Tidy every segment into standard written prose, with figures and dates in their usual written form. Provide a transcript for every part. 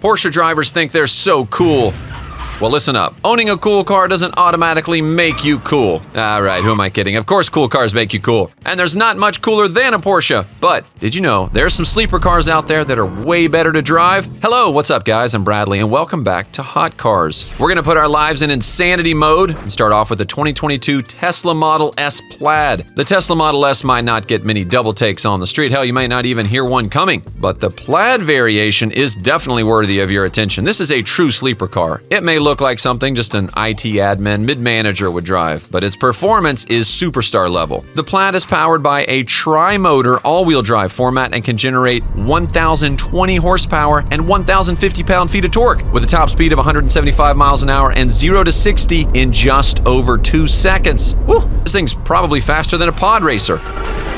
Porsche drivers think they're so cool. Well, listen up. Owning a cool car doesn't automatically make you cool. Alright, who am I kidding? Of course cool cars make you cool. And there's not much cooler than a Porsche. But did you know there's some sleeper cars out there that are way better to drive? Hello, what's up guys? I'm Bradley and welcome back to Hot Cars. We're gonna put our lives in insanity mode and start off with the 2022 Tesla Model S Plaid. The Tesla Model S might not get many double takes on the street. Hell, you might not even hear one coming. But the Plaid variation is definitely worthy of your attention. This is a true sleeper car. It may look like something just an IT admin mid-manager would drive, but its performance is superstar level. The Plaid is powered by a tri-motor all-wheel drive format and can generate 1,020 horsepower and 1,050 pound-feet of torque with a top speed of 175 miles an hour and 0 to 60 in just over 2 seconds. Woo, this thing's probably faster than a pod racer.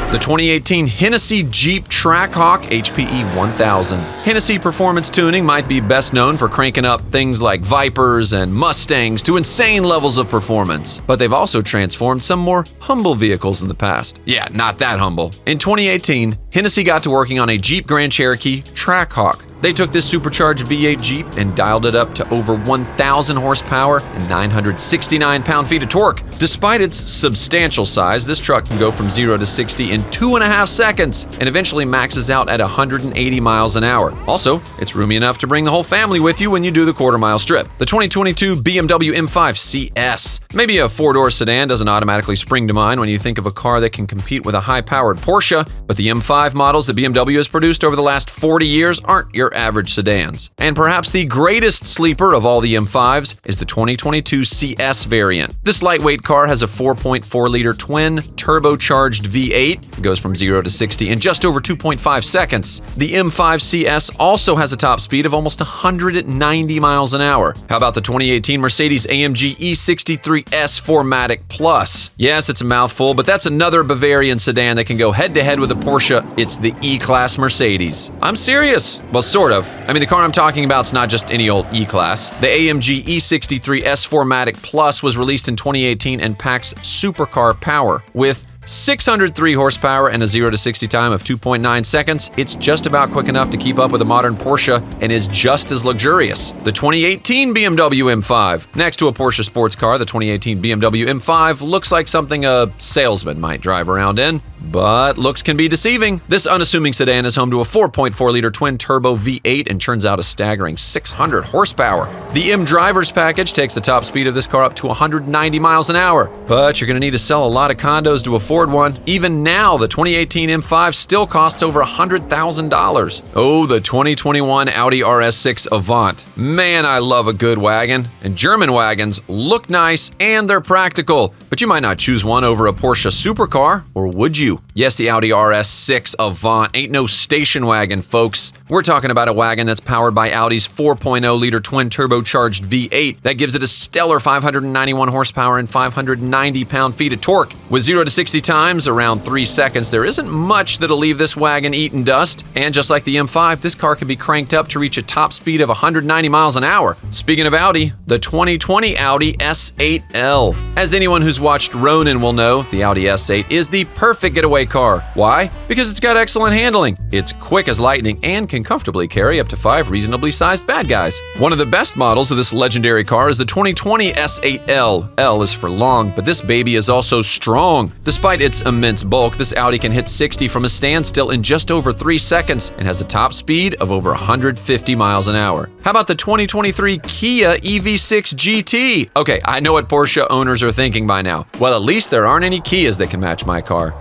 The 2018 Hennessy Jeep Trackhawk HPE 1000. Hennessy Performance Tuning might be best known for cranking up things like Vipers and Mustangs to insane levels of performance, but they've also transformed some more humble vehicles in the past. Yeah, not that humble. In 2018, Hennessy got to working on a Jeep Grand Cherokee Trackhawk. They took this supercharged V8 Jeep and dialed it up to over 1,000 horsepower and 969 pound-feet of torque. Despite its substantial size, this truck can go from 0 to 60 in 2.5 seconds and eventually maxes out at 180 miles an hour. Also, it's roomy enough to bring the whole family with you when you do the quarter-mile strip. The 2022 BMW M5 CS. Maybe a four-door sedan doesn't automatically spring to mind when you think of a car that can compete with a high-powered Porsche, but the M5 models that BMW has produced over the last 40 years aren't your average sedans. And perhaps the greatest sleeper of all the M5s is the 2022 CS variant. This lightweight car has a 4.4-liter twin-turbocharged V8. It goes from 0 to 60 in just over 2.5 seconds. The M5 CS also has a top speed of almost 190 miles an hour. How about the 2018 Mercedes-AMG E63S 4MATIC Plus? Yes, it's a mouthful, but that's another Bavarian sedan that can go head-to-head with a Porsche. It's the E-Class Mercedes. I'm serious. Well, sort of. I mean, the car I'm talking about is not just any old E-Class. The AMG E63S 4MATIC Plus was released in 2018 and packs supercar power. With 603 horsepower and a 0 to 60 time of 2.9 seconds, it's just about quick enough to keep up with a modern Porsche and is just as luxurious. The 2018 BMW M5. Next to a Porsche sports car, the 2018 BMW M5 looks like something a salesman might drive around in. But looks can be deceiving. This unassuming sedan is home to a 4.4-liter twin-turbo V8 and churns out a staggering 600 horsepower. The M Drivers package takes the top speed of this car up to 190 miles an hour. But you're going to need to sell a lot of condos to afford one. Even now, the 2018 M5 still costs over $100,000. Oh, the 2021 Audi RS6 Avant. Man, I love a good wagon. And German wagons look nice and they're practical. But you might not choose one over a Porsche supercar, or would you? Yes, the Audi RS6 Avant ain't no station wagon, folks. We're talking about a wagon that's powered by Audi's 4.0-liter twin-turbocharged V8 that gives it a stellar 591 horsepower and 590 pound-feet of torque. With 0 to 60 times around 3 seconds, there isn't much that'll leave this wagon eating dust. And just like the M5, this car can be cranked up to reach a top speed of 190 miles an hour. Speaking of Audi, the 2020 Audi S8L. As anyone who's watched Ronin will know, the Audi S8 is the perfect getaway car. Why? Because it's got excellent handling. It's quick as lightning and can comfortably carry up to 5 reasonably sized bad guys. One of the best models of this legendary car is the 2020 S8L. L is for long, but this baby is also strong. Despite its immense bulk, this Audi can hit 60 from a standstill in just over 3 seconds and has a top speed of over 150 miles an hour. How about the 2023 Kia EV6 GT? Okay, I know what Porsche owners are thinking by now. Well, at least there aren't any Kias that can match my car.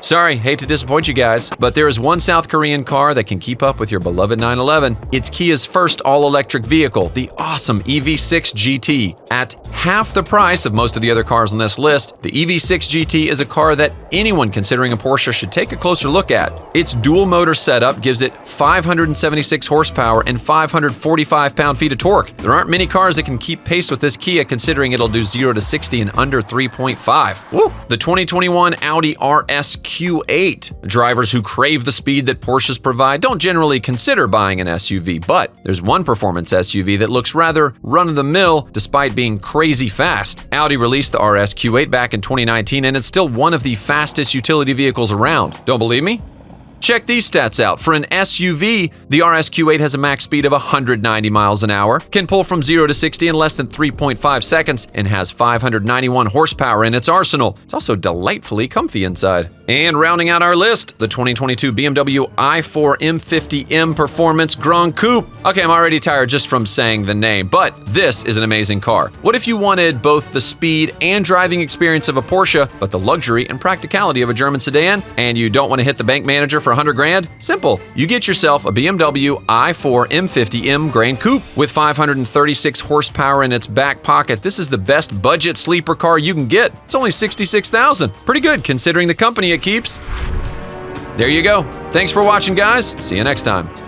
Sorry, hate to disappoint you guys, but there is one South Korean car that can keep up with your beloved 911. It's Kia's first all-electric vehicle, the awesome EV6 GT. At half the price of most of the other cars on this list, the EV6 GT is a car that anyone considering a Porsche should take a closer look at. Its dual-motor setup gives it 576 horsepower and 545 pound-feet of torque. There aren't many cars that can keep pace with this Kia, considering it'll do 0 to 60 in under 3.5. Woo! The 2021 Audi RS Q8. Drivers who crave the speed that Porsches provide don't generally consider buying an SUV, but there's one performance SUV that looks rather run-of-the-mill despite being crazy fast. Audi released the RS Q8 back in 2019, and it's still one of the fastest utility vehicles around. Don't believe me? Check these stats out. For an SUV, the RSQ8 has a max speed of 190 miles an hour, can pull from 0 to 60 in less than 3.5 seconds, and has 591 horsepower in its arsenal. It's also delightfully comfy inside. And rounding out our list, the 2022 BMW i4 M50M Performance Grand Coupe. Okay, I'm already tired just from saying the name, but this is an amazing car. What if you wanted both the speed and driving experience of a Porsche, but the luxury and practicality of a German sedan, and you don't want to hit the bank manager for 100 grand? Simple. You get yourself a BMW i4 M50M Grand Coupe with 536 horsepower in its back pocket. This is the best budget sleeper car you can get. It's only $66,000. Pretty good considering the company it keeps. There you go. Thanks for watching, guys. See you next time.